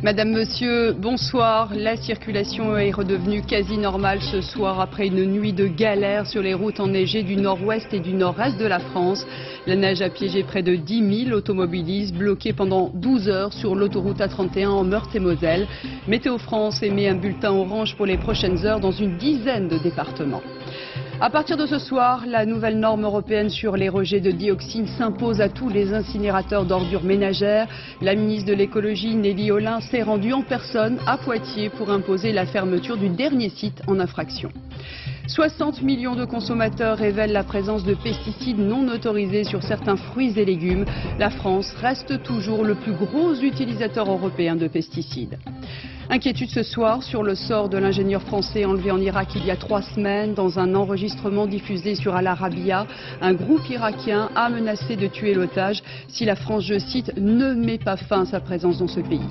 Madame, Monsieur, bonsoir. La circulation est redevenue quasi normale ce soir après une nuit de galère sur les routes enneigées du nord-ouest et du nord-est de la France. La neige a piégé près de 10 000 automobilistes bloqués pendant 12 heures sur l'autoroute A31 en Meurthe-et-Moselle. Météo France émet un bulletin orange pour les prochaines heures dans une dizaine de départements. À partir de ce soir, la nouvelle norme européenne sur les rejets de dioxine s'impose à tous les incinérateurs d'ordures ménagères. La ministre de l'écologie, Nelly Olin, s'est rendue en personne à Poitiers pour imposer la fermeture du dernier site en infraction. 60 millions de consommateurs révèlent la présence de pesticides non autorisés sur certains fruits et légumes. La France reste toujours le plus gros utilisateur européen de pesticides. Inquiétude ce soir sur le sort de l'ingénieur français enlevé en Irak il y a 3 semaines. Dans un enregistrement diffusé sur Al Arabiya, un groupe irakien a menacé de tuer l'otage si la France, je cite, ne met pas fin à sa présence dans ce pays.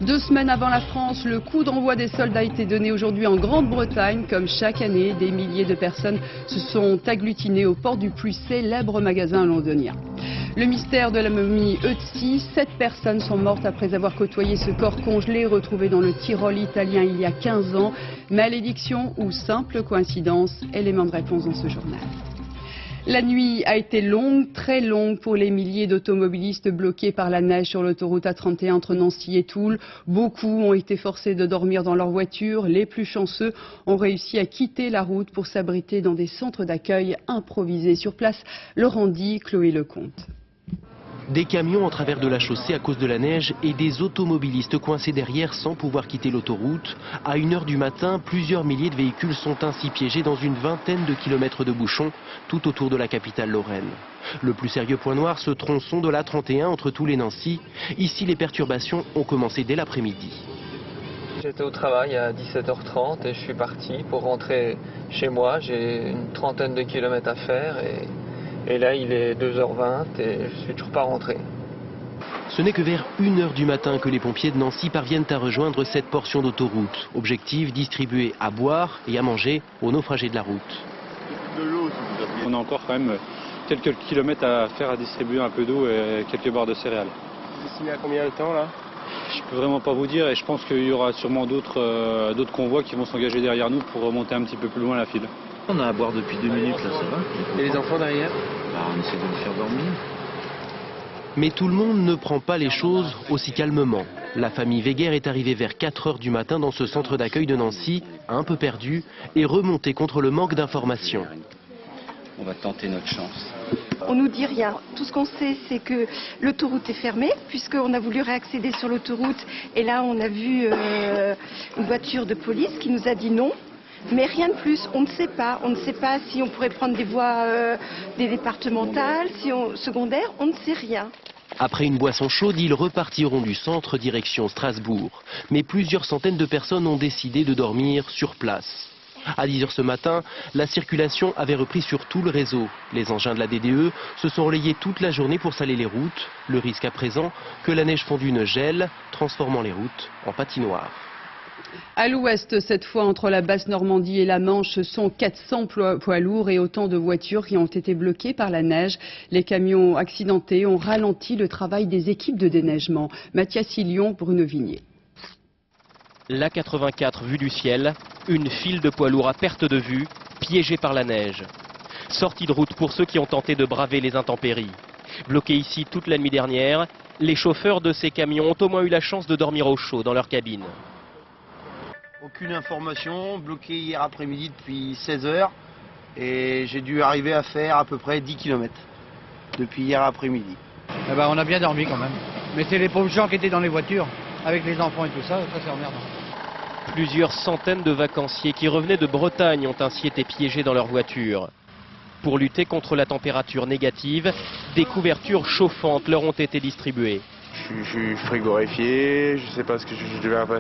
2 semaines avant la France, le coup d'envoi des soldes a été donné aujourd'hui en Grande-Bretagne. Comme chaque année, des milliers de personnes se sont agglutinées aux portes du plus célèbre magasin londonien. Le mystère de la momie Ötzi, 7 personnes sont mortes après avoir côtoyé ce corps congelé retrouvé dans le Tyrol italien il y a 15 ans. Malédiction ou simple coïncidence? Élément de réponse dans ce journal. La nuit a été longue, très longue pour les milliers d'automobilistes bloqués par la neige sur l'autoroute A31 entre Nancy et Toul. Beaucoup ont été forcés de dormir dans leur voiture. Les plus chanceux ont réussi à quitter la route pour s'abriter dans des centres d'accueil improvisés sur place. Laurent dit, Chloé Lecomte. Des camions en travers de la chaussée à cause de la neige et des automobilistes coincés derrière sans pouvoir quitter l'autoroute. À 1 h du matin, plusieurs milliers de véhicules sont ainsi piégés dans une vingtaine de kilomètres de bouchons tout autour de la capitale lorraine. Le plus sérieux point noir, ce tronçon de l'A31 entre Toul et Nancy. Ici, les perturbations ont commencé dès l'après-midi. J'étais au travail à 17h30 et je suis parti pour rentrer chez moi. J'ai une trentaine de kilomètres à faire et là il est 2h20 et je suis toujours pas rentré. Ce n'est que vers 1 h du matin que les pompiers de Nancy parviennent à rejoindre cette portion d'autoroute. Objectif, distribuer à boire et à manger aux naufragés de la route. On a encore quand même quelques kilomètres à faire à distribuer un peu d'eau et quelques barres de céréales. Destiné à combien de temps là? Je peux vraiment pas vous dire et je pense qu'il y aura sûrement d'autres convois qui vont s'engager derrière nous pour remonter un petit peu plus loin la file. On a à boire depuis 2 minutes là, ça va. Et les enfants derrière? On essaie de les faire dormir. Mais tout le monde ne prend pas les choses aussi calmement. La famille Weger est arrivée vers 4 h du matin dans ce centre d'accueil de Nancy, un peu perdu, et remontée contre le manque d'informations. On va tenter notre chance. On nous dit rien. Tout ce qu'on sait, c'est que l'autoroute est fermée, puisqu'on a voulu réaccéder sur l'autoroute. Et là, on a vu une voiture de police qui nous a dit non. Mais rien de plus, on ne sait pas. On ne sait pas si on pourrait prendre des voies des départementales, secondaires, on ne sait rien. Après une boisson chaude, ils repartiront du centre direction Strasbourg. Mais plusieurs centaines de personnes ont décidé de dormir sur place. À 10 h ce matin, la circulation avait repris sur tout le réseau. Les engins de la DDE se sont relayés toute la journée pour saler les routes. Le risque à présent que la neige fondue ne gèle, transformant les routes en patinoires. À l'ouest, cette fois entre la Basse-Normandie et la Manche, ce sont 400 poids lourds et autant de voitures qui ont été bloquées par la neige. Les camions accidentés ont ralenti le travail des équipes de déneigement. Mathias Hillion, Bruno Vignier. La 84 vue du ciel, une file de poids lourds à perte de vue, piégés par la neige. Sortie de route pour ceux qui ont tenté de braver les intempéries. Bloqués ici toute la nuit dernière, les chauffeurs de ces camions ont au moins eu la chance de dormir au chaud dans leur cabine. Aucune information, bloqué hier après-midi depuis 16 h et j'ai dû arriver à faire à peu près 10 km depuis hier après-midi. On a bien dormi quand même. Mais c'est les pauvres gens qui étaient dans les voitures, avec les enfants et tout ça, c'est emmerdant. Plusieurs centaines de vacanciers qui revenaient de Bretagne ont ainsi été piégés dans leur voiture. Pour lutter contre la température négative, des couvertures chauffantes leur ont été distribuées. Je suis frigorifié, je sais pas ce que je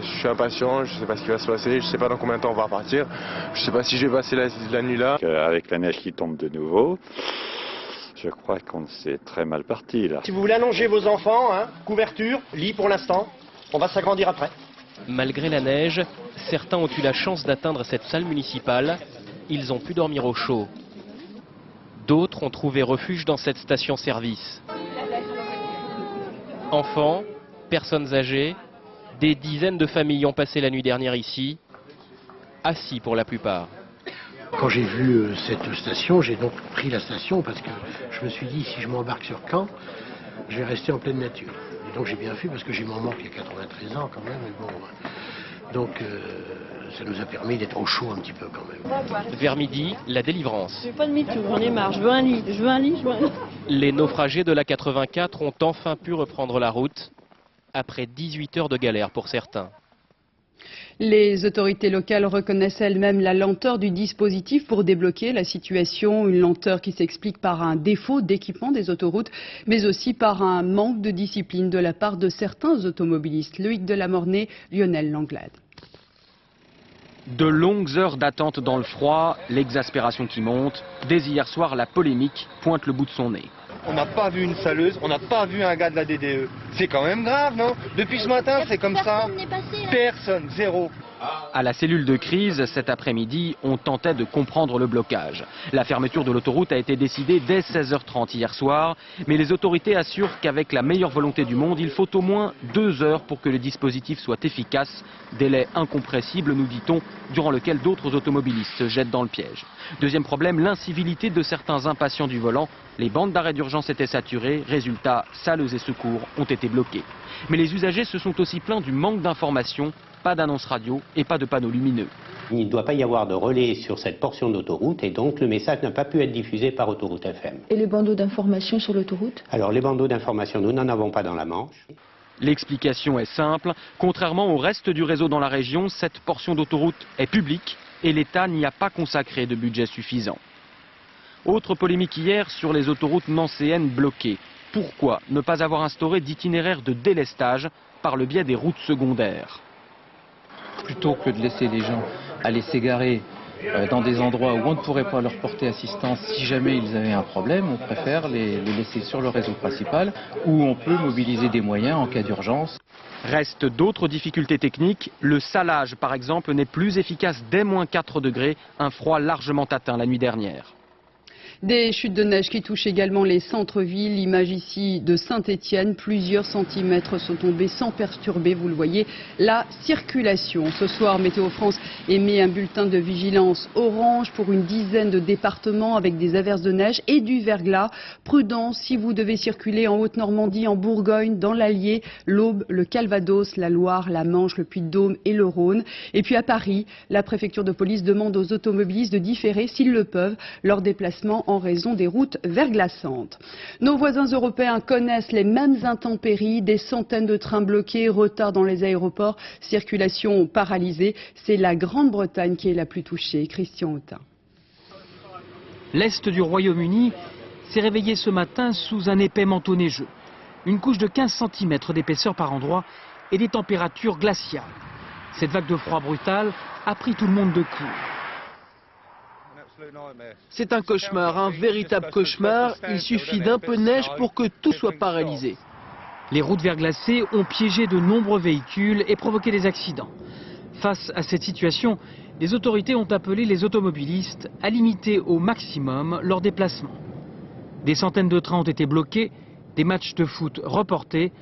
suis impatient, je sais pas ce qui va se passer, je sais pas dans combien de temps on va repartir, je sais pas si je vais passer la nuit là. Avec la neige qui tombe de nouveau, je crois qu'on s'est très mal parti là. Si vous voulez allonger vos enfants, couverture, lit pour l'instant, on va s'agrandir après. Malgré la neige, certains ont eu la chance d'atteindre cette salle municipale, ils ont pu dormir au chaud. D'autres ont trouvé refuge dans cette station-service. Enfants, personnes âgées, Des dizaines de familles ont passé la nuit dernière ici, assis pour la plupart. Quand j'ai vu cette station, j'ai donc pris la station parce que je me suis dit, si je m'embarque sur Caen, je vais rester en pleine nature. Et donc j'ai bien fait parce que j'ai mon manque il y a 93 ans quand même. Mais bon, donc ça nous a permis d'être au chaud un petit peu quand même. Vers midi, la délivrance. Je veux pas de demi-tour, j'en ai marre, je veux un lit, je veux un lit, je veux un lit. Les naufragés de la 84 ont enfin pu reprendre la route, après 18 heures de galère pour certains. Les autorités locales reconnaissent elles-mêmes la lenteur du dispositif pour débloquer la situation, une lenteur qui s'explique par un défaut d'équipement des autoroutes, mais aussi par un manque de discipline de la part de certains automobilistes. Loïc Delamornay, Lionel Langlade. De longues heures d'attente dans le froid, l'exaspération qui monte. Dès hier soir, la polémique pointe le bout de son nez. On n'a pas vu une saleuse, on n'a pas vu un gars de la DDE. C'est quand même grave, non? Depuis ce matin, c'est comme ça. Personne, zéro. À la cellule de crise, cet après-midi, on tentait de comprendre le blocage. La fermeture de l'autoroute a été décidée dès 16h30 hier soir, mais les autorités assurent qu'avec la meilleure volonté du monde, il faut au moins 2 heures pour que le dispositif soit efficace. Délai incompressible, nous dit-on, durant lequel d'autres automobilistes se jettent dans le piège. Deuxième problème, l'incivilité de certains impatients du volant. Les bandes d'arrêt d'urgence étaient saturées, résultat, salles et secours ont été bloqués. Mais les usagers se sont aussi plaints du manque d'informations. Pas d'annonce radio et pas de panneaux lumineux. Il ne doit pas y avoir de relais sur cette portion d'autoroute et donc le message n'a pas pu être diffusé par Autoroute FM. Et les bandeaux d'information sur l'autoroute? Alors les bandeaux d'information, nous n'en avons pas dans la Manche. L'explication est simple. Contrairement au reste du réseau dans la région, cette portion d'autoroute est publique et l'État n'y a pas consacré de budget suffisant. Autre polémique hier sur les autoroutes nancéennes bloquées. Pourquoi ne pas avoir instauré d'itinéraire de délestage par le biais des routes secondaires ? Plutôt que de laisser les gens aller s'égarer dans des endroits où on ne pourrait pas leur porter assistance si jamais ils avaient un problème, on préfère les laisser sur le réseau principal où on peut mobiliser des moyens en cas d'urgence. Restent d'autres difficultés techniques. Le salage, par exemple, n'est plus efficace dès moins 4 degrés, un froid largement atteint la nuit dernière. Des chutes de neige qui touchent également les centres-villes. Image ici de Saint-Étienne. Plusieurs centimètres sont tombés sans perturber, vous le voyez, la circulation. Ce soir, Météo France émet un bulletin de vigilance orange pour une dizaine de départements avec des averses de neige et du verglas. Prudence si vous devez circuler en Haute-Normandie, en Bourgogne, dans l'Allier, l'Aube, le Calvados, la Loire, la Manche, le Puy-de-Dôme et le Rhône. Et puis à Paris, la préfecture de police demande aux automobilistes de différer, s'ils le peuvent, leur déplacement en raison des routes verglaçantes. Nos voisins européens connaissent les mêmes intempéries, des centaines de trains bloqués, retard dans les aéroports, circulation paralysée. C'est la Grande-Bretagne qui est la plus touchée. Christian Autain. L'Est du Royaume-Uni s'est réveillé ce matin sous un épais manteau neigeux. Une couche de 15 cm d'épaisseur par endroit et des températures glaciales. Cette vague de froid brutal a pris tout le monde de court. C'est un cauchemar, un véritable cauchemar. Il suffit d'un peu de neige pour que tout soit paralysé. Les routes verglacées ont piégé de nombreux véhicules et provoqué des accidents. Face à cette situation, les autorités ont appelé les automobilistes à limiter au maximum leurs déplacements. Des centaines de trains ont été bloqués, des matchs de foot reportés.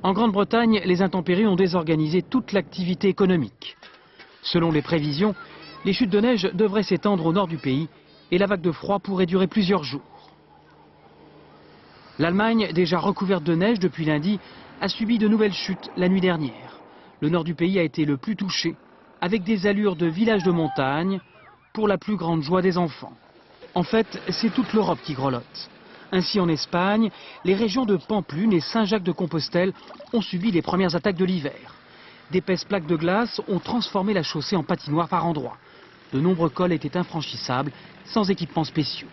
En Grande-Bretagne, les intempéries ont désorganisé toute l'activité économique. Selon les prévisions, les chutes de neige devraient s'étendre au nord du pays et la vague de froid pourrait durer plusieurs jours. L'Allemagne, déjà recouverte de neige depuis lundi, a subi de nouvelles chutes la nuit dernière. Le nord du pays a été le plus touché, avec des allures de village de montagne, pour la plus grande joie des enfants. En fait, c'est toute l'Europe qui grelotte. Ainsi en Espagne, les régions de Pampelune et Saint-Jacques-de-Compostelle ont subi les premières attaques de l'hiver. D'épaisses plaques de glace ont transformé la chaussée en patinoire par endroits. De nombreux cols étaient infranchissables, sans équipements spéciaux.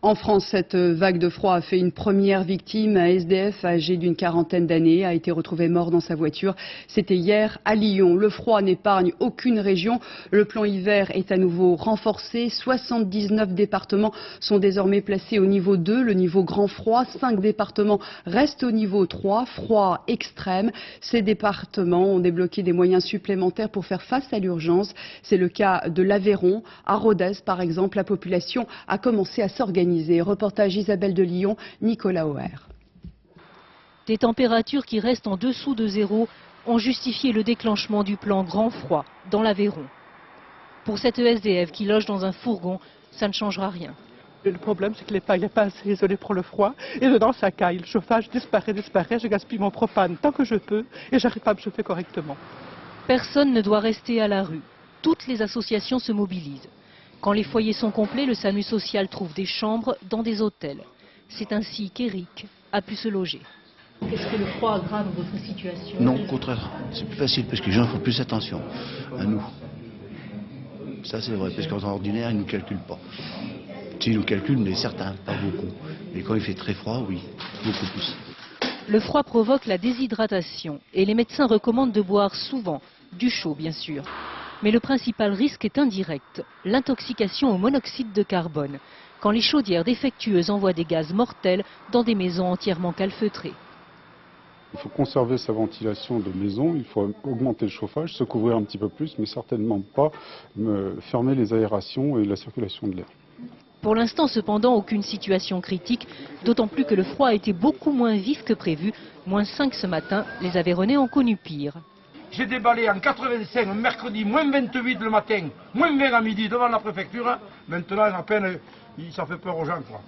En France, cette vague de froid a fait une première victime. Un SDF âgé d'une quarantaine d'années a été retrouvé mort dans sa voiture. C'était hier à Lyon. Le froid n'épargne aucune région. Le plan hiver est à nouveau renforcé. 79 départements sont désormais placés au niveau 2, le niveau grand froid. 5 départements restent au niveau 3, froid extrême. Ces départements ont débloqué des moyens supplémentaires pour faire face à l'urgence. C'est le cas de l'Aveyron. À Rodez, par exemple, la population a commencé à s'organiser. Reportage Isabelle de Lyon, Nicolas Auer. Des températures qui restent en dessous de zéro ont justifié le déclenchement du plan Grand Froid dans l'Aveyron. Pour cette ESDF qui loge dans un fourgon, ça ne changera rien. Le problème, c'est que l'État n'est pas assez isolé pour le froid. Et dedans, ça caille. Le chauffage disparaît. Je gaspille mon propane tant que je peux et j'arrive pas à me chauffer correctement. Personne ne doit rester à la rue. Toutes les associations se mobilisent. Quand les foyers sont complets, le SAMU social trouve des chambres dans des hôtels. C'est ainsi qu'Éric a pu se loger. Est-ce que le froid aggrave votre situation? Non, au contraire. C'est plus facile parce que les gens font plus attention à nous. Ça, c'est vrai, parce qu'en temps ordinaire, ils ne nous calculent pas. S'ils nous calculent, mais certains, pas beaucoup. Mais quand il fait très froid, oui, beaucoup plus. Le froid provoque la déshydratation et les médecins recommandent de boire souvent, du chaud bien sûr. Mais le principal risque est indirect, l'intoxication au monoxyde de carbone, quand les chaudières défectueuses envoient des gaz mortels dans des maisons entièrement calfeutrées. Il faut conserver sa ventilation de maison, il faut augmenter le chauffage, se couvrir un petit peu plus, mais certainement pas fermer les aérations et la circulation de l'air. Pour l'instant, cependant, aucune situation critique, d'autant plus que le froid a été beaucoup moins vif que prévu. -5 ce matin, les Aveyronnais ont connu pire. J'ai déballé en 85, mercredi, -28 le matin, -20 à midi devant la préfecture. Maintenant, à peine, ça fait peur aux gens, quoi.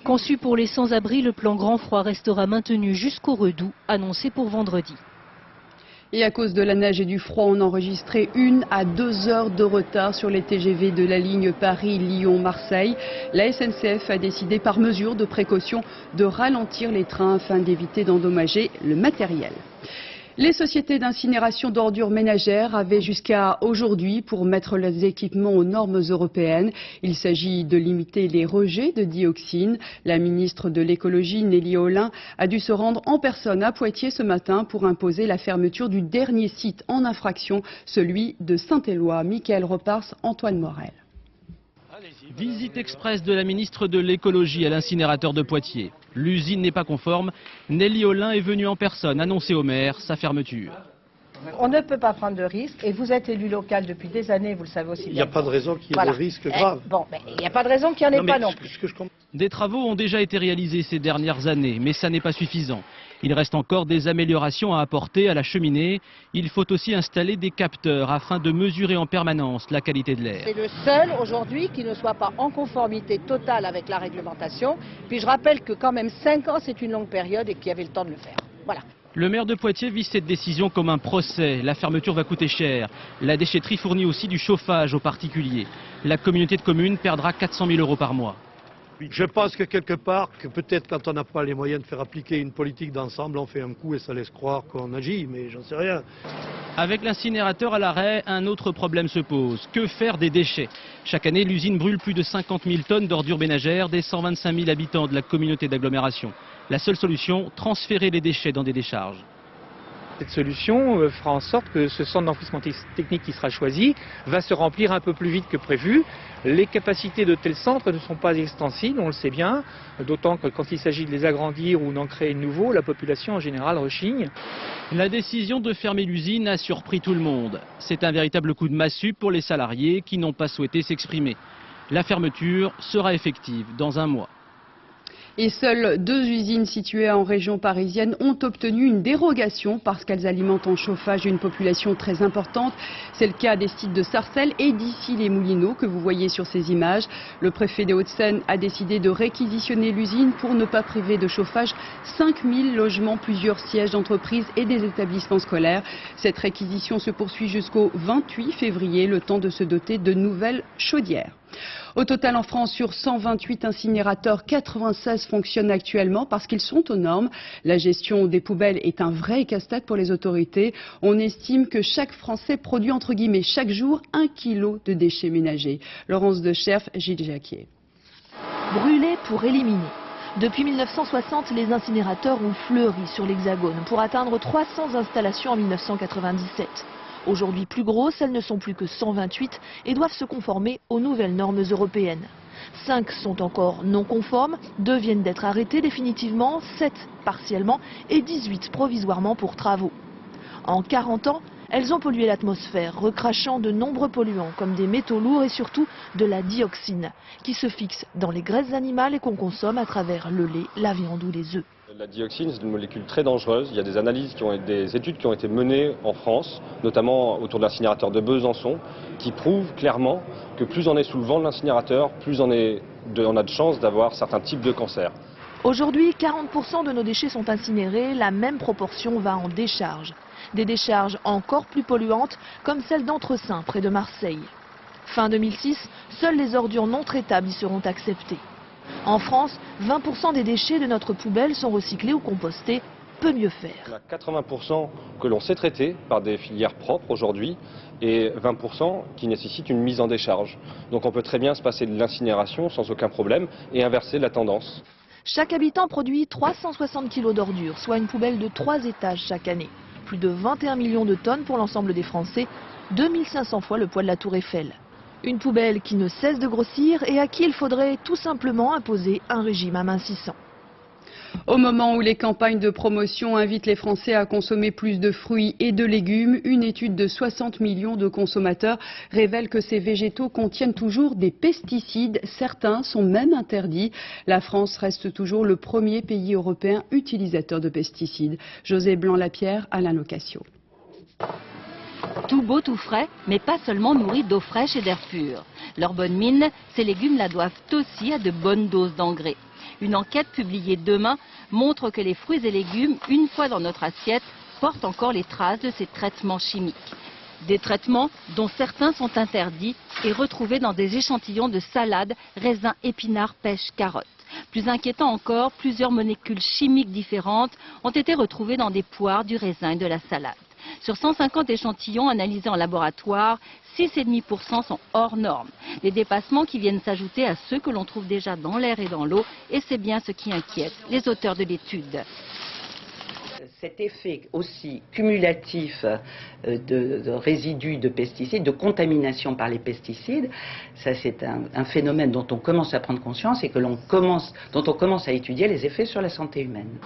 Conçu pour les sans-abri, le plan Grand Froid restera maintenu jusqu'au redout, annoncé pour vendredi. Et à cause de la neige et du froid, on a enregistré 1 à 2 heures de retard sur les TGV de la ligne Paris-Lyon-Marseille. La SNCF a décidé par mesure de précaution de ralentir les trains afin d'éviter d'endommager le matériel. Les sociétés d'incinération d'ordures ménagères avaient jusqu'à aujourd'hui pour mettre leurs équipements aux normes européennes. Il s'agit de limiter les rejets de dioxine. La ministre de l'écologie, Nelly Olin, a dû se rendre en personne à Poitiers ce matin pour imposer la fermeture du dernier site en infraction, celui de Saint-Éloi. Mickaël Repars, Antoine Morel. Visite express de la ministre de l'écologie à l'incinérateur de Poitiers. L'usine n'est pas conforme. Nelly Olin est venue en personne annoncer au maire sa fermeture. On ne peut pas prendre de risques et vous êtes élu local depuis des années, vous le savez aussi bien. Il n'y a pas de raison qu'il y ait des risques graves. Bon, mais il n'y a pas de raison qu'il n'y en ait pas non plus. Des travaux ont déjà été réalisés ces dernières années, mais ça n'est pas suffisant. Il reste encore des améliorations à apporter à la cheminée. Il faut aussi installer des capteurs afin de mesurer en permanence la qualité de l'air. C'est le seul aujourd'hui qui ne soit pas en conformité totale avec la réglementation. Puis je rappelle que quand même 5 ans c'est une longue période et qu'il y avait le temps de le faire. Voilà. Le maire de Poitiers vit cette décision comme un procès. La fermeture va coûter cher. La déchetterie fournit aussi du chauffage aux particuliers. La communauté de communes perdra 400 000 € par mois. Je pense que quelque part, que peut-être quand on n'a pas les moyens de faire appliquer une politique d'ensemble, on fait un coup et ça laisse croire qu'on agit, mais j'en sais rien. Avec l'incinérateur à l'arrêt, un autre problème se pose. Que faire des déchets? Chaque année, l'usine brûle plus de 50 000 tonnes d'ordures ménagères des 125 000 habitants de la communauté d'agglomération. La seule solution, transférer les déchets dans des décharges. Cette solution fera en sorte que ce centre d'enfouissement technique qui sera choisi va se remplir un peu plus vite que prévu. Les capacités de tels centres ne sont pas extensibles, on le sait bien, d'autant que quand il s'agit de les agrandir ou d'en créer de nouveaux, la population en général rechigne. La décision de fermer l'usine a surpris tout le monde. C'est un véritable coup de massue pour les salariés qui n'ont pas souhaité s'exprimer. La fermeture sera effective dans un mois. Et seules 2 usines situées en région parisienne ont obtenu une dérogation parce qu'elles alimentent en chauffage une population très importante. C'est le cas des sites de Sarcelles et d'Issy-les-Moulineaux que vous voyez sur ces images. Le préfet des Hauts-de-Seine a décidé de réquisitionner l'usine pour ne pas priver de chauffage 5000 logements, plusieurs sièges d'entreprises et des établissements scolaires. Cette réquisition se poursuit jusqu'au 28 février, le temps de se doter de nouvelles chaudières. Au total, en France, sur 128 incinérateurs, 96 fonctionnent actuellement parce qu'ils sont aux normes. La gestion des poubelles est un vrai casse-tête pour les autorités. On estime que chaque Français produit, entre guillemets, chaque jour 1 kilo de déchets ménagers. Laurence Decherf, Gilles Jacquier. Brûler pour éliminer. Depuis 1960, les incinérateurs ont fleuri sur l'Hexagone pour atteindre 300 installations en 1997. Aujourd'hui plus grosses, elles ne sont plus que 128 et doivent se conformer aux nouvelles normes européennes. 5 sont encore non conformes, 2 viennent d'être arrêtés définitivement, 7 partiellement et 18 provisoirement pour travaux. En 40 ans, elles ont pollué l'atmosphère, recrachant de nombreux polluants comme des métaux lourds et surtout de la dioxine, qui se fixe dans les graisses animales et qu'on consomme à travers le lait, la viande ou les œufs. La dioxine, c'est une molécule très dangereuse. Il y a des analyses, des études qui ont été menées en France, notamment autour de l'incinérateur de Besançon, qui prouvent clairement que plus on est sous le vent de l'incinérateur, plus on a de chances d'avoir certains types de cancers. Aujourd'hui, 40% de nos déchets sont incinérés, la même proportion va en décharge. Des décharges encore plus polluantes, comme celle d'Entresaint, près de Marseille. Fin 2006, seules les ordures non traitables y seront acceptées. En France, 20% des déchets de notre poubelle sont recyclés ou compostés. Peut mieux faire. On a 80% que l'on sait traiter par des filières propres aujourd'hui et 20% qui nécessitent une mise en décharge. Donc on peut très bien se passer de l'incinération sans aucun problème et inverser la tendance. Chaque habitant produit 360 kg d'ordures, soit une poubelle de 3 étages chaque année. Plus de 21 millions de tonnes pour l'ensemble des Français, 2500 fois le poids de la Tour Eiffel. Une poubelle qui ne cesse de grossir et à qui il faudrait tout simplement imposer un régime amincissant. Au moment où les campagnes de promotion invitent les Français à consommer plus de fruits et de légumes, une étude de 60 millions de consommateurs révèle que ces végétaux contiennent toujours des pesticides. Certains sont même interdits. La France reste toujours le premier pays européen utilisateur de pesticides. José Blanc-Lapierre, Alain Locasio. Tout beau, tout frais, mais pas seulement nourris d'eau fraîche et d'air pur. Leur bonne mine, ces légumes la doivent aussi à de bonnes doses d'engrais. Une enquête publiée demain montre que les fruits et légumes, une fois dans notre assiette, portent encore les traces de ces traitements chimiques. Des traitements dont certains sont interdits et retrouvés dans des échantillons de salades, raisins, épinards, pêches, carottes. Plus inquiétant encore, plusieurs molécules chimiques différentes ont été retrouvées dans des poires, du raisin et de la salade. Sur 150 échantillons analysés en laboratoire, 6,5% sont hors normes. Des dépassements qui viennent s'ajouter à ceux que l'on trouve déjà dans l'air et dans l'eau, et c'est bien ce qui inquiète les auteurs de l'étude. Cet effet aussi cumulatif de résidus de pesticides, de contamination par les pesticides, ça c'est un phénomène dont on commence à prendre conscience et dont on commence à étudier les effets sur la santé humaine.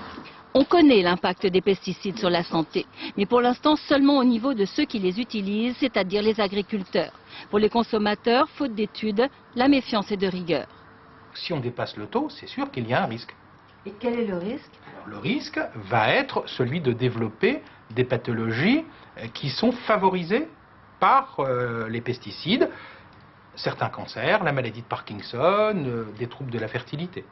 On connaît l'impact des pesticides sur la santé, mais pour l'instant seulement au niveau de ceux qui les utilisent, c'est-à-dire les agriculteurs. Pour les consommateurs, faute d'études, la méfiance est de rigueur. Si on dépasse le taux, c'est sûr qu'il y a un risque. Et quel est le risque? Alors, le risque va être celui de développer des pathologies qui sont favorisées par les pesticides, certains cancers, la maladie de Parkinson, des troubles de la fertilité.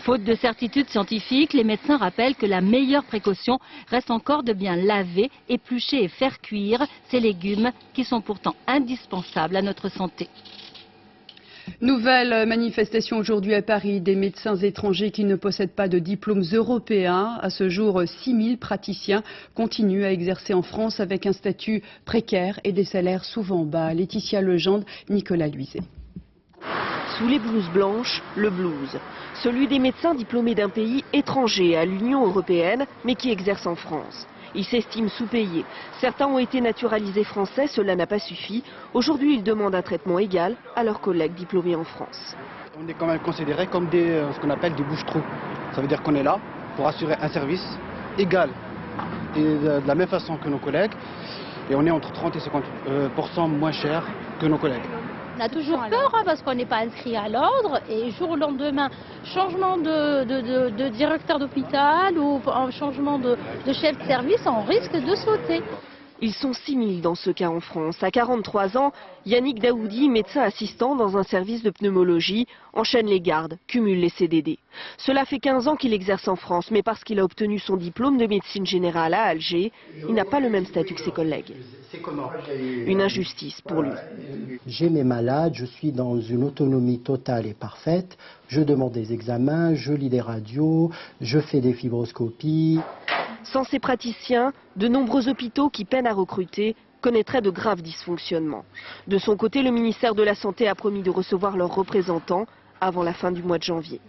Faute de certitude scientifique, les médecins rappellent que la meilleure précaution reste encore de bien laver, éplucher et faire cuire ces légumes qui sont pourtant indispensables à notre santé. Nouvelle manifestation aujourd'hui à Paris des médecins étrangers qui ne possèdent pas de diplômes européens. À ce jour, 6000 praticiens continuent à exercer en France avec un statut précaire et des salaires souvent bas. Laetitia Legendre, Nicolas Luizet. Sous les blouses blanches, le blues. Celui des médecins diplômés d'un pays étranger à l'Union européenne, mais qui exercent en France. Ils s'estiment sous-payés. Certains ont été naturalisés français, cela n'a pas suffi. Aujourd'hui, ils demandent un traitement égal à leurs collègues diplômés en France. On est quand même considérés comme ce qu'on appelle des bouches-trous. Ça veut dire qu'on est là pour assurer un service égal et de la même façon que nos collègues. Et on est entre 30 et 50% moins cher que nos collègues. On a toujours peur parce qu'on n'est pas inscrit à l'ordre et jour au lendemain, changement de directeur d'hôpital ou changement de chef de service, on risque de sauter. Ils sont 6000 dans ce cas en France. À 43 ans, Yannick Daoudi, médecin assistant dans un service de pneumologie, enchaîne les gardes, cumule les CDD. Cela fait 15 ans qu'il exerce en France, mais parce qu'il a obtenu son diplôme de médecine générale à Alger, il n'a pas le même statut que ses collègues. Une injustice pour lui. J'ai mes malades, je suis dans une autonomie totale et parfaite. Je demande des examens, je lis des radios, je fais des fibroscopies. Sans ces praticiens, de nombreux hôpitaux qui peinent à recruter connaîtraient de graves dysfonctionnements. De son côté, le ministère de la Santé a promis de recevoir leurs représentants avant la fin du mois de janvier.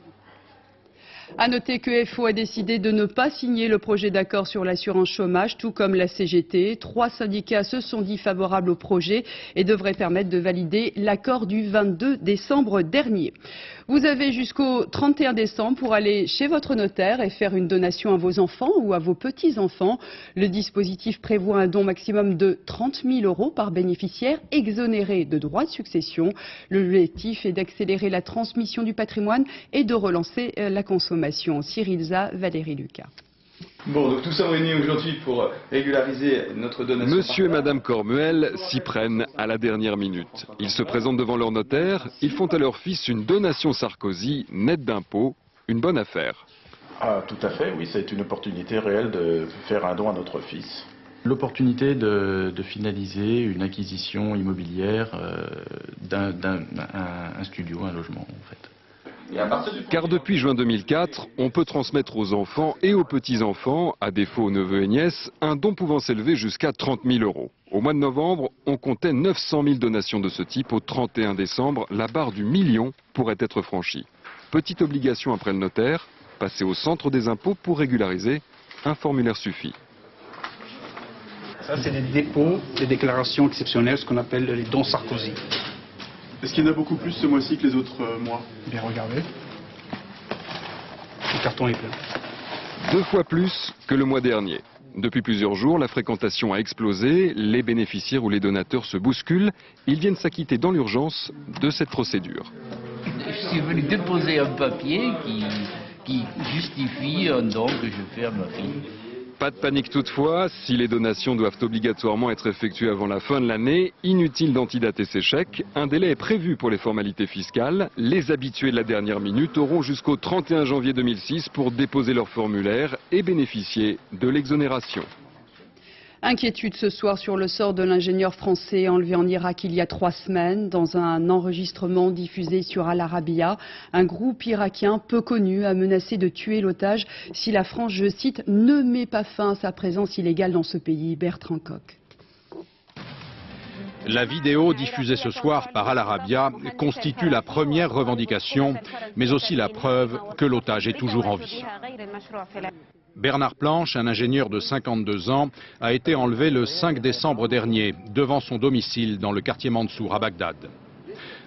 À noter que FO a décidé de ne pas signer le projet d'accord sur l'assurance chômage, tout comme la CGT. 3 syndicats se sont dit favorables au projet et devraient permettre de valider l'accord du 22 décembre dernier. Vous avez jusqu'au 31 décembre pour aller chez votre notaire et faire une donation à vos enfants ou à vos petits-enfants. Le dispositif prévoit un don maximum de 30 000 € par bénéficiaire, exonéré de droits de succession. L'objectif est d'accélérer la transmission du patrimoine et de relancer la consommation. Cyrilza, Valérie Lucas. Bon, donc tout ça réunis aujourd'hui pour régulariser notre donation. Monsieur et Madame Cormuel s'y prennent à la dernière minute. Ils se présentent devant leur notaire, ils font à leur fils une donation Sarkozy, nette d'impôts, une bonne affaire. Ah, tout à fait, oui, c'est une opportunité réelle de faire un don à notre fils. L'opportunité de finaliser une acquisition immobilière d'un studio, un logement en fait. Car depuis juin 2004, on peut transmettre aux enfants et aux petits-enfants, à défaut aux neveux et nièces, un don pouvant s'élever jusqu'à 30 000 €. Au mois de novembre, on comptait 900 000 donations de ce type. Au 31 décembre, la barre du million pourrait être franchie. Petite obligation après le notaire, passer au centre des impôts pour régulariser. Un formulaire suffit. Ça, c'est des dépôts, des déclarations exceptionnelles, ce qu'on appelle les dons Sarkozy. Est-ce qu'il y en a beaucoup plus ce mois-ci que les autres mois? Bien regardez. Le carton est plein. 2 fois plus que le mois dernier. Depuis plusieurs jours, la fréquentation a explosé, les bénéficiaires ou les donateurs se bousculent. Ils viennent s'acquitter dans l'urgence de cette procédure. Je suis venu déposer un papier qui justifie un don que je fais à ma fille. Pas de panique toutefois, si les donations doivent obligatoirement être effectuées avant la fin de l'année, inutile d'antidater ces chèques. Un délai est prévu pour les formalités fiscales. Les habitués de la dernière minute auront jusqu'au 31 janvier 2006 pour déposer leur formulaire et bénéficier de l'exonération. Inquiétude ce soir sur le sort de l'ingénieur français enlevé en Irak il y a 3 semaines. Dans un enregistrement diffusé sur Al Arabiya, un groupe irakien peu connu a menacé de tuer l'otage si la France, je cite, ne met pas fin à sa présence illégale dans ce pays. Bertrand Coq. La vidéo diffusée ce soir par Al Arabiya constitue la première revendication, mais aussi la preuve que l'otage est toujours en vie. Bernard Planche, un ingénieur de 52 ans, a été enlevé le 5 décembre dernier, devant son domicile dans le quartier Mansour à Bagdad.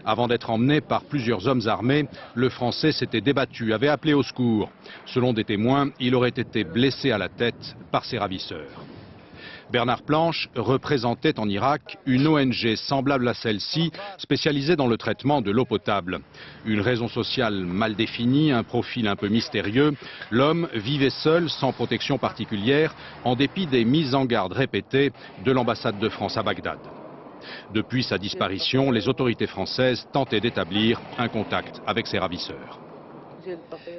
Avant d'être emmené par plusieurs hommes armés, le Français s'était débattu, avait appelé au secours. Selon des témoins, il aurait été blessé à la tête par ses ravisseurs. Bernard Planche représentait en Irak une ONG semblable à celle-ci, spécialisée dans le traitement de l'eau potable. Une raison sociale mal définie, un profil un peu mystérieux, l'homme vivait seul, sans protection particulière, en dépit des mises en garde répétées de l'ambassade de France à Bagdad. Depuis sa disparition, les autorités françaises tentaient d'établir un contact avec ses ravisseurs.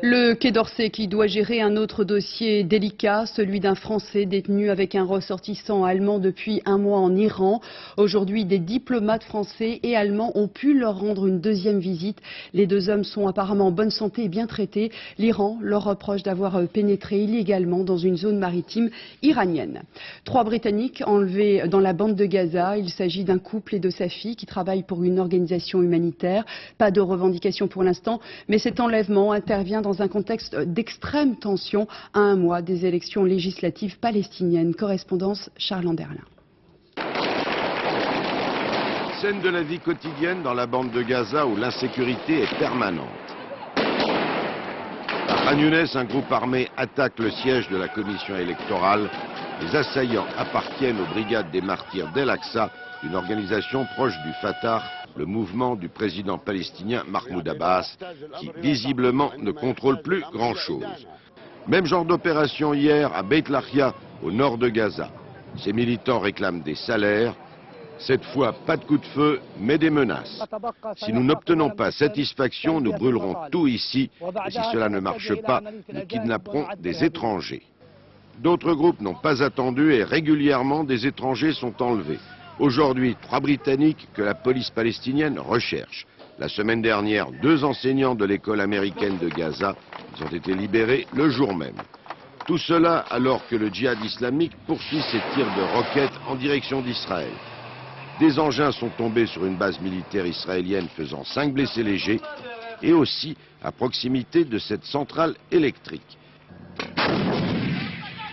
Le Quai d'Orsay qui doit gérer un autre dossier délicat, celui d'un Français détenu avec un ressortissant allemand depuis 1 mois en Iran. Aujourd'hui, des diplomates français et allemands ont pu leur rendre une deuxième visite. Les 2 hommes sont apparemment en bonne santé et bien traités. L'Iran leur reproche d'avoir pénétré illégalement dans une zone maritime iranienne. 3 Britanniques enlevés dans la bande de Gaza. Il s'agit d'un couple et de sa fille qui travaillent pour une organisation humanitaire. Pas de revendication pour l'instant, mais cet enlèvement intervient dans un contexte d'extrême tension à 1 mois des élections législatives palestiniennes. Correspondance Charles Anderlin. Scène de la vie quotidienne dans la bande de Gaza où l'insécurité est permanente. À Khan Younes, un groupe armé attaque le siège de la commission électorale. Les assaillants appartiennent aux brigades des martyrs d'El-Aqsa, une organisation proche du Fatah, le mouvement du président palestinien Mahmoud Abbas, qui visiblement ne contrôle plus grand-chose. Même genre d'opération hier à Beit Lahia, au nord de Gaza. Ces militants réclament des salaires. Cette fois, pas de coup de feu, mais des menaces. Si nous n'obtenons pas satisfaction, nous brûlerons tout ici. Et si cela ne marche pas, nous kidnapperons des étrangers. D'autres groupes n'ont pas attendu et régulièrement des étrangers sont enlevés. Aujourd'hui, 3 Britanniques que la police palestinienne recherche. La semaine dernière, 2 enseignants de l'école américaine de Gaza, ils ont été libérés le jour même. Tout cela alors que le djihad islamique poursuit ses tirs de roquettes en direction d'Israël. Des engins sont tombés sur une base militaire israélienne faisant 5 blessés légers et aussi à proximité de cette centrale électrique.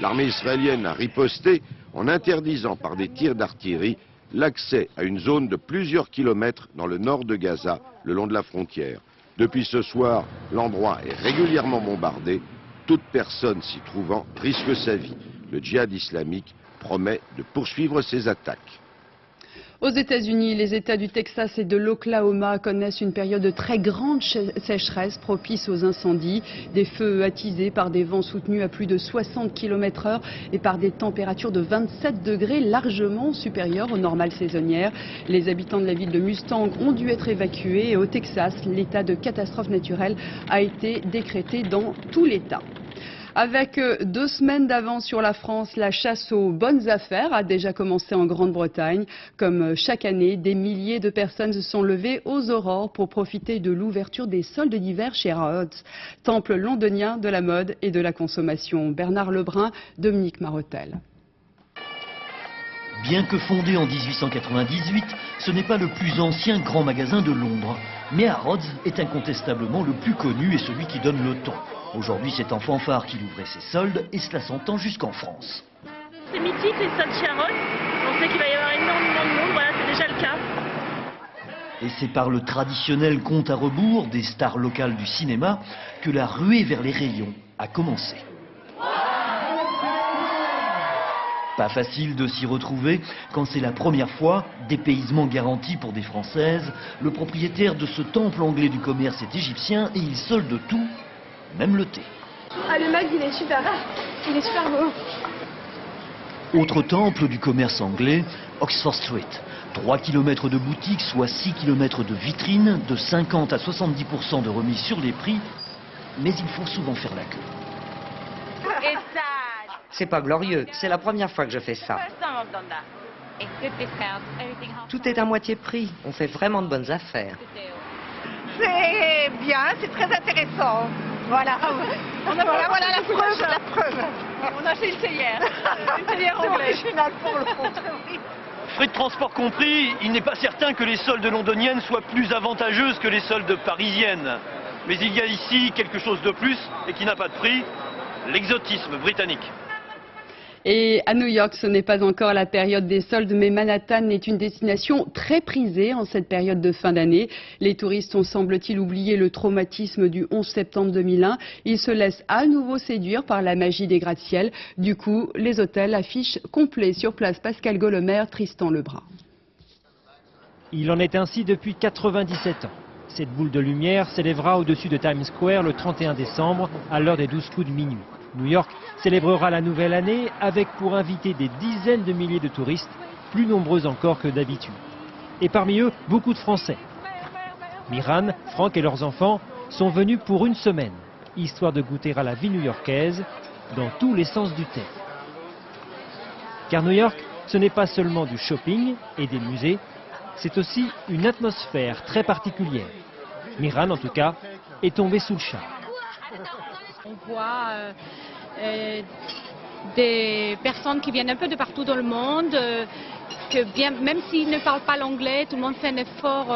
L'armée israélienne a riposté en interdisant par des tirs d'artillerie l'accès à une zone de plusieurs kilomètres dans le nord de Gaza, le long de la frontière. Depuis ce soir, l'endroit est régulièrement bombardé. Toute personne s'y trouvant risque sa vie. Le djihad islamique promet de poursuivre ses attaques. Aux États-Unis, les États du Texas et de l'Oklahoma connaissent une période de très grande sécheresse propice aux incendies. Des feux attisés par des vents soutenus à plus de 60 km/h et par des températures de 27 degrés largement supérieures aux normales saisonnières. Les habitants de la ville de Mustang ont dû être évacués et au Texas, l'état de catastrophe naturelle a été décrété dans tout l'État. Avec 2 semaines d'avance sur la France, la chasse aux bonnes affaires a déjà commencé en Grande-Bretagne. Comme chaque année, des milliers de personnes se sont levées aux aurores pour profiter de l'ouverture des soldes d'hiver chez Harrods, temple londonien de la mode et de la consommation. Bernard Lebrun, Dominique Marotel. Bien que fondé en 1898, ce n'est pas le plus ancien grand magasin de Londres. Mais Harrods est incontestablement le plus connu et celui qui donne le ton. Aujourd'hui, c'est en fanfare qu'il ouvrait ses soldes et cela s'entend jusqu'en France. C'est mythique les soldes chez Harrods. On sait qu'il va y avoir énormément de monde, voilà, c'est déjà le cas. Et c'est par le traditionnel compte à rebours des stars locales du cinéma que la ruée vers les rayons a commencé. Pas facile de s'y retrouver quand c'est la première fois, dépaysement garanti pour des Françaises, le propriétaire de ce temple anglais du commerce est égyptien et il solde tout, même le thé. Ah, le mag il est super beau. Autre temple du commerce anglais, Oxford Street. 3 km de boutiques, soit 6 km de vitrines, de 50 à 70% de remise sur les prix, mais il faut souvent faire la queue. C'est pas glorieux, c'est la première fois que je fais ça. Tout est à moitié prix, on fait vraiment de bonnes affaires. C'est bien, c'est très intéressant. Voilà, voilà la preuve. On a fait une théière. Une théière anglaise. C'est original pour le compte. Frais de transport compris, il n'est pas certain que les soldes londoniennes soient plus avantageuses que les soldes parisiennes. Mais il y a ici quelque chose de plus et qui n'a pas de prix, l'exotisme britannique. Et à New York, ce n'est pas encore la période des soldes, mais Manhattan est une destination très prisée en cette période de fin d'année. Les touristes ont, semble-t-il, oublié le traumatisme du 11 septembre 2001. Ils se laissent à nouveau séduire par la magie des gratte-ciel. Du coup, les hôtels affichent complet sur place. Pascal Golomer, Tristan Lebras. Il en est ainsi depuis 97 ans. Cette boule de lumière s'élèvera au-dessus de Times Square le 31 décembre à l'heure des 12 coups de minuit. New York célébrera la nouvelle année avec pour inviter des dizaines de milliers de touristes, plus nombreux encore que d'habitude. Et parmi eux, beaucoup de Français. Miran, Franck et leurs enfants sont venus pour une semaine, histoire de goûter à la vie new-yorkaise dans tous les sens du terme. Car New York, ce n'est pas seulement du shopping et des musées, c'est aussi une atmosphère très particulière. Miran, en tout cas, est tombée sous le charme. On voit des personnes qui viennent un peu de partout dans le monde, même s'ils ne parlent pas l'anglais, tout le monde fait un effort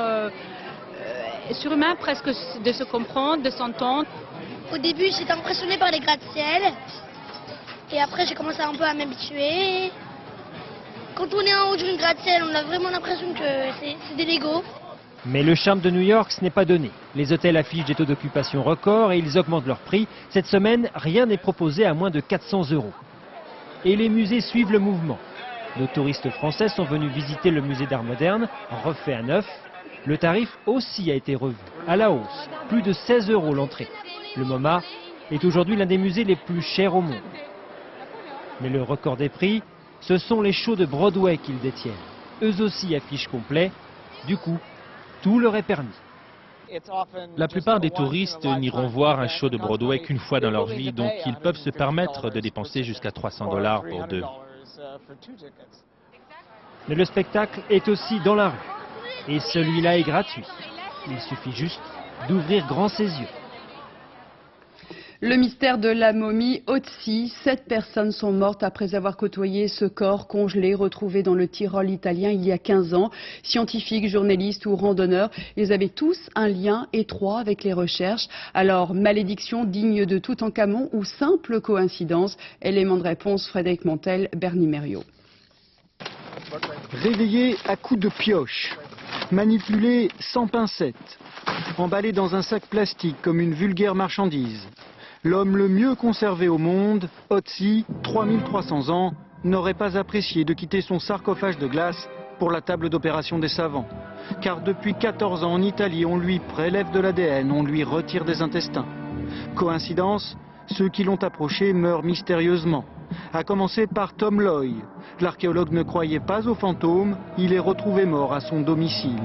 surhumain presque de se comprendre, de s'entendre. Au début, j'étais impressionnée par les gratte-ciel, et après j'ai commencé un peu à m'habituer. Quand on est en haut d'une gratte-ciel, on a vraiment l'impression que c'est des Legos. Mais le charme de New York, ce n'est pas donné. Les hôtels affichent des taux d'occupation records et ils augmentent leurs prix. Cette semaine, rien n'est proposé à moins de 400 €. Et les musées suivent le mouvement. Nos touristes français sont venus visiter le musée d'art moderne, refait à neuf. Le tarif aussi a été revu, à la hausse, plus de 16 € l'entrée. Le MoMA est aujourd'hui l'un des musées les plus chers au monde. Mais le record des prix, ce sont les shows de Broadway qu'ils détiennent. Eux aussi affichent complet. Du coup, tout leur est permis. La plupart des touristes n'iront voir un show de Broadway qu'une fois dans leur vie, donc ils peuvent se permettre de dépenser jusqu'à 300 $ pour deux. Mais le spectacle est aussi dans la rue. Et celui-là est gratuit. Il suffit juste d'ouvrir grand ses yeux. Le mystère de la momie Otzi. 7 personnes sont mortes après avoir côtoyé ce corps congelé retrouvé dans le Tyrol italien il y a 15 ans. Scientifiques, journalistes ou randonneurs, ils avaient tous un lien étroit avec les recherches. Alors, malédiction digne de Toutankhamon ou simple coïncidence? Élément de réponse, Frédéric Montel, Bernie Mériot. Réveillé à coups de pioche. Manipulé sans pincettes, emballé dans un sac plastique comme une vulgaire marchandise. L'homme le mieux conservé au monde, Otzi, 3300 ans, n'aurait pas apprécié de quitter son sarcophage de glace pour la table d'opération des savants. Car depuis 14 ans en Italie, on lui prélève de l'ADN, on lui retire des intestins. Coïncidence, ceux qui l'ont approché meurent mystérieusement. À commencer par Tom Loy. L'archéologue ne croyait pas aux fantômes, il est retrouvé mort à son domicile.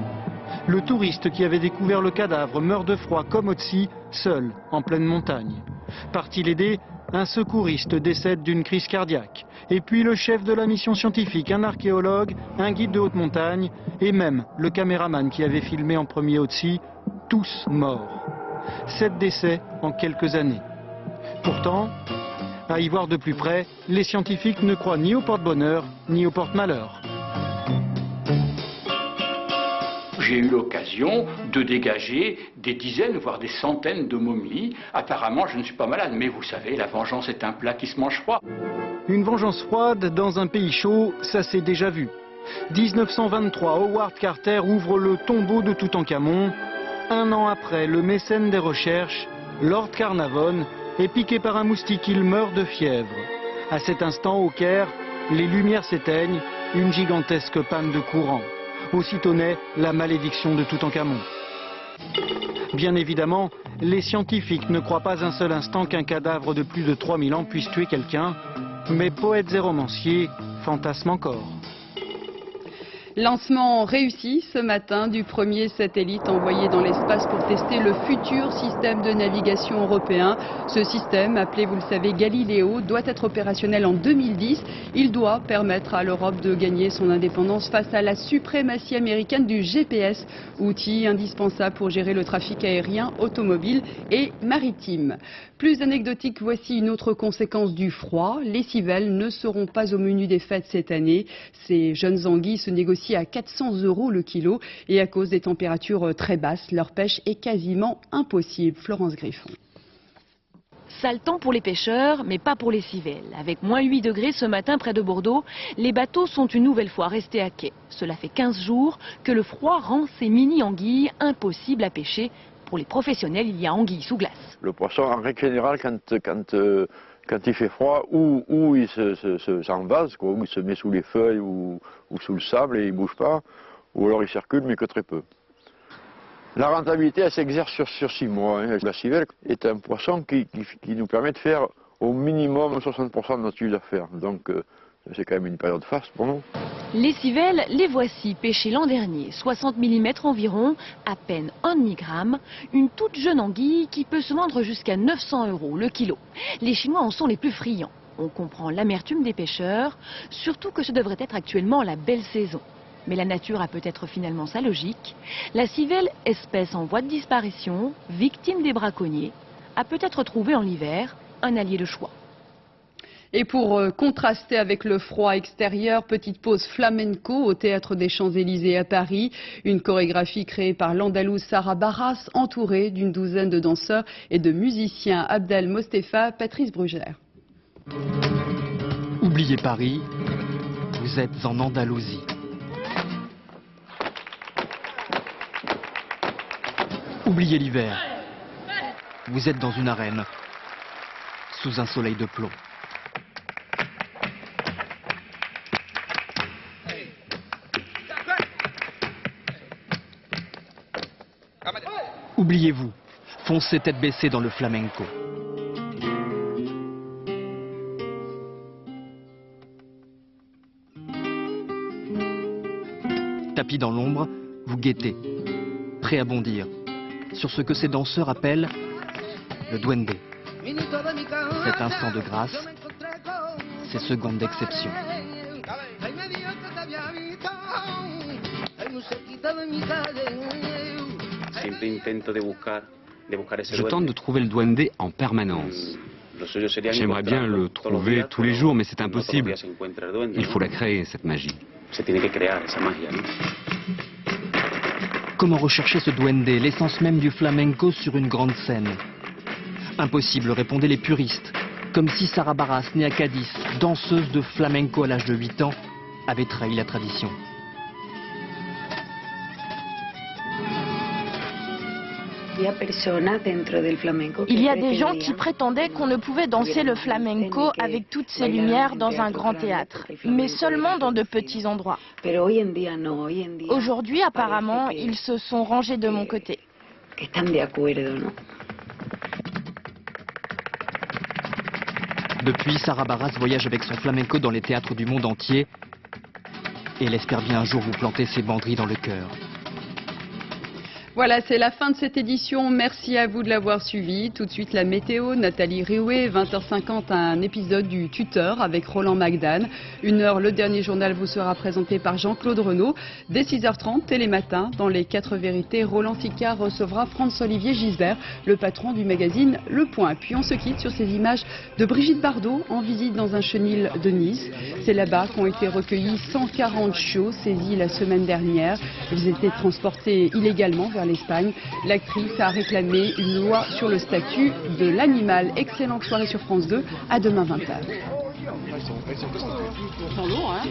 Le touriste qui avait découvert le cadavre meurt de froid comme Otzi, seul, en pleine montagne. Parti l'aider, un secouriste décède d'une crise cardiaque. Et puis le chef de la mission scientifique, un archéologue, un guide de haute montagne, et même le caméraman qui avait filmé en premier Otzi, tous morts. 7 décès en quelques années. Pourtant, à y voir de plus près, les scientifiques ne croient ni au porte-bonheur, ni au porte-malheur. J'ai eu l'occasion de dégager des dizaines, voire des centaines de momies. Apparemment, je ne suis pas malade, mais vous savez, la vengeance est un plat qui se mange froid. Une vengeance froide dans un pays chaud, ça s'est déjà vu. 1923, Howard Carter ouvre le tombeau de Toutankhamon. Un an après, le mécène des recherches, Lord Carnarvon, est piqué par un moustique, il meurt de fièvre. À cet instant, au Caire, les lumières s'éteignent, une gigantesque panne de courant. Aussitôt naît la malédiction de Toutankhamon. Bien évidemment, les scientifiques ne croient pas un seul instant qu'un cadavre de plus de 3000 ans puisse tuer quelqu'un, mais poètes et romanciers fantasment encore. Lancement réussi ce matin du premier satellite envoyé dans l'espace pour tester le futur système de navigation européen. Ce système, appelé, vous le savez, Galileo, doit être opérationnel en 2010. Il doit permettre à l'Europe de gagner son indépendance face à la suprématie américaine du GPS, outil indispensable pour gérer le trafic aérien, automobile et maritime. Plus anecdotique, voici une autre conséquence du froid. Les civelles ne seront pas au menu des fêtes cette année. Ces jeunes anguilles se négocient à 400 € le kilo et à cause des températures très basses, leur pêche est quasiment impossible. Florence Griffon. Sale temps pour les pêcheurs, mais pas pour les civelles. Avec moins 8 degrés ce matin près de Bordeaux, les bateaux sont une nouvelle fois restés à quai. Cela fait 15 jours que le froid rend ces mini-anguilles impossibles à pêcher. Pour les professionnels, il y a anguille sous glace. Le poisson, en règle générale, quand il fait froid, ou il s'envase, ou il se met sous les feuilles ou sous le sable et il ne bouge pas, ou alors il circule mais que très peu. La rentabilité, elle s'exerce sur 6 mois. Hein. La civelle est un poisson qui nous permet de faire au minimum 60% de notre chiffre d'affaires. Donc c'est quand même une période faste pour nous. Les civelles, les voici pêchées l'an dernier, 60 mm environ, à peine 1 demi-gramme, une toute jeune anguille qui peut se vendre jusqu'à 900 € le kilo. Les Chinois en sont les plus friands. On comprend l'amertume des pêcheurs, surtout que ce devrait être actuellement la belle saison. Mais la nature a peut-être finalement sa logique. La civelle, espèce en voie de disparition, victime des braconniers, a peut-être trouvé en hiver un allié de choix. Et pour contraster avec le froid extérieur, petite pause flamenco au Théâtre des Champs-Élysées à Paris. Une chorégraphie créée par l'Andalouse Sarah Barras, entourée d'une douzaine de danseurs et de musiciens. Abdel Mostefa, Patrice Brugère. Oubliez Paris, vous êtes en Andalousie. Oubliez l'hiver, vous êtes dans une arène, sous un soleil de plomb. Oubliez-vous, foncez tête baissée dans le flamenco. Tapis dans l'ombre, vous guettez, prêt à bondir, sur ce que ces danseurs appellent le duende. Cet instant de grâce, ces secondes d'exception. Je tente de trouver le duende en permanence. J'aimerais bien le trouver tous les jours, mais c'est impossible. Il faut la créer, cette magie. Comment rechercher ce duende, l'essence même du flamenco sur une grande scène? Impossible, répondaient les puristes. Comme si Sarah Barras, née à Cadiz, danseuse de flamenco à l'âge de 8 ans, avait trahi la tradition. Il y a des gens qui prétendaient qu'on ne pouvait danser le flamenco avec toutes ces lumières dans un grand théâtre, mais seulement dans de petits endroits. Aujourd'hui, apparemment, ils se sont rangés de mon côté. Depuis, Sarah Barras voyage avec son flamenco dans les théâtres du monde entier et elle espère bien un jour vous planter ses banderilles dans le cœur. Voilà, c'est la fin de cette édition. Merci à vous de l'avoir suivi. Tout de suite, la météo. Nathalie Riouet, 20h50, un épisode du Tuteur avec Roland Magdan. 1h, le dernier journal vous sera présenté par Jean-Claude Renaud. Dès 6h30, Télématin, dans les 4 vérités, Roland Ficard recevra Franz-Olivier Gisbert, le patron du magazine Le Point. Puis on se quitte sur ces images de Brigitte Bardot en visite dans un chenil de Nice. C'est là-bas qu'ont été recueillis 140 chiots saisis la semaine dernière. Ils étaient transportés illégalement vers l'Espagne. L'actrice a réclamé une loi sur le statut de l'animal. Excellente soirée sur France 2. À demain 20h. Ils sont lourds, hein?